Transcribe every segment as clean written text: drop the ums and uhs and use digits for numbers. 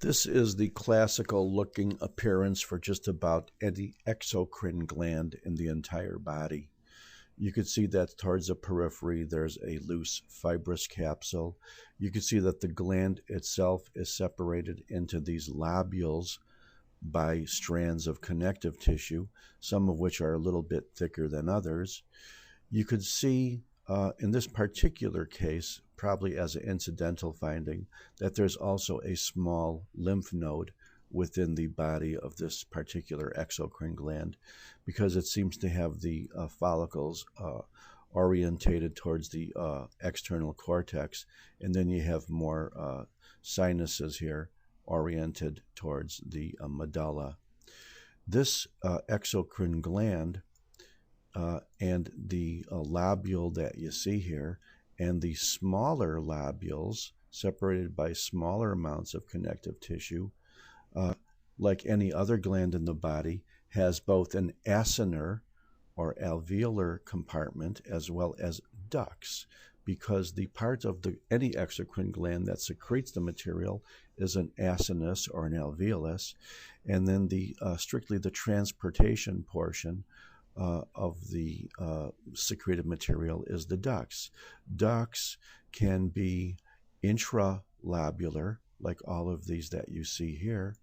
This is the classical looking appearance for just about any exocrine gland in the entire body. You can see that towards the periphery there's a loose fibrous capsule. You can see that the gland itself is separated into these lobules by strands of connective tissue, some of which are a little bit thicker than others. You could see in this particular case, probably as an incidental finding, that there's also a small lymph node within the body of this particular exocrine gland, because it seems to have the follicles orientated towards the external cortex, and then you have more sinuses here oriented towards the medulla. This exocrine gland and the lobule that you see here, and the smaller lobules separated by smaller amounts of connective tissue, like any other gland in the body, has both an acinar or alveolar compartment as well as ducts, because the part of any exocrine gland that secretes the material is an acinus or an alveolus, and then strictly the transportation portion of the secreted material is the ducts. Ducts can be intralabular, like all of these that you see here,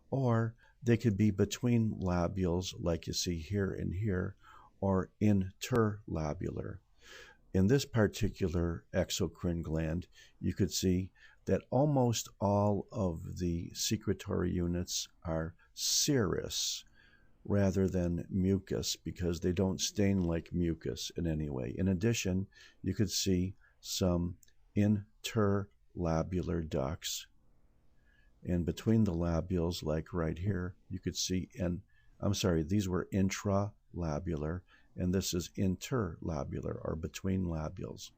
or they could be between lobules, like you see here and here, or interlabular. In this particular exocrine gland, you could see that almost all of the secretory units are serous rather than mucus, because they don't stain like mucus in any way. In addition, you could see some interlabular ducts, and between the lobules, like right here, you could see, and I'm sorry, these were intralabular, and this is interlabular, or between lobules.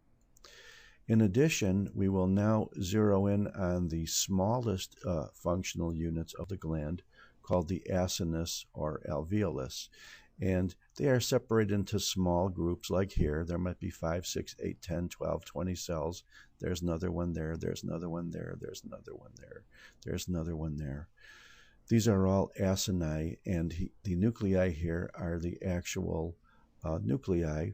In addition, we will now zero in on the smallest functional units of the gland, called the acinus or alveolus, and they are separated into small groups like here. There might be 5, 6, 8, 10, 12, 20 cells. There's another one there, there's another one there, there's another one there, there's another one there. These are all acini, and the nuclei here are the actual nuclei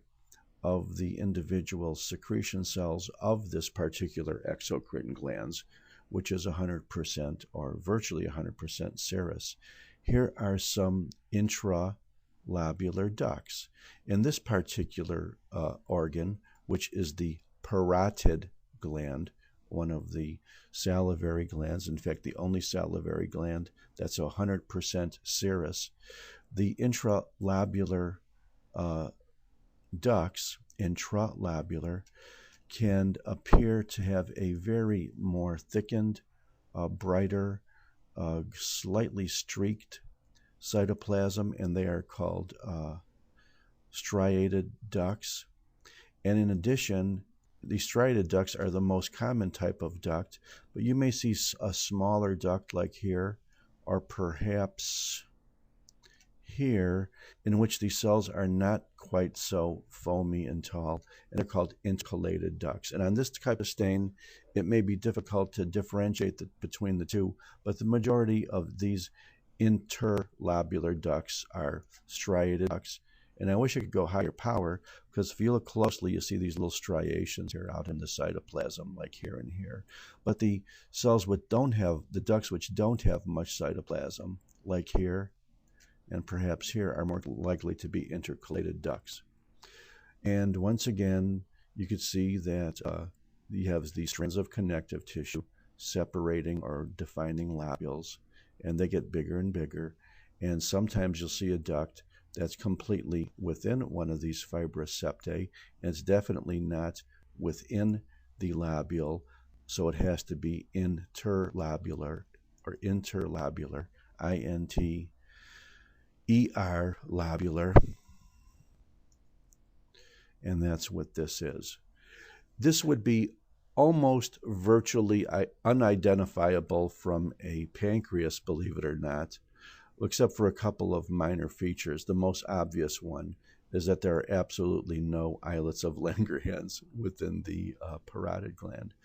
of the individual secretion cells of this particular exocrine glands, which is 100% or virtually 100% serous. Here are some intralabular ducts. In this particular organ, which is the parotid gland, one of the salivary glands, in fact the only salivary gland that's 100% serous, the intralabular ducts, intralabular, can appear to have a very more thickened, brighter, slightly streaked cytoplasm, and they are called striated ducts. And in addition, the striated ducts are the most common type of duct, but you may see a smaller duct like here, or perhaps here, in which the cells are not quite so foamy and tall, and they're called intercalated ducts. And on this type of stain, it may be difficult to differentiate between the two, but the majority of these interlabular ducts are striated ducts. And I wish I could go higher power, because if you look closely, you see these little striations here out in the cytoplasm, like here and here. But the cells which don't have, the ducts which don't have much cytoplasm, like here and perhaps here, are more likely to be intercalated ducts. And once again, you can see that you have these strands of connective tissue separating or defining lobules, and they get bigger and bigger. And sometimes you'll see a duct that's completely within one of these fibrous septae, and it's definitely not within the lobule, so it has to be interlabular, or interlabular, INTER-labular, and that's what this is. This would be almost virtually unidentifiable from a pancreas, believe it or not, except for a couple of minor features. The most obvious one is that there are absolutely no islets of Langerhans within the parotid gland.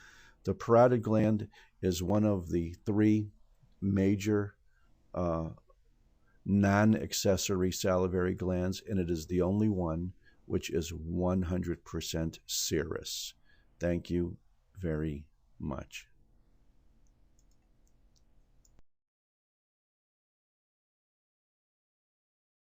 The parotid gland is one of the three major non-accessory salivary glands, and it is the only one which is 100% serous. Thank you very much.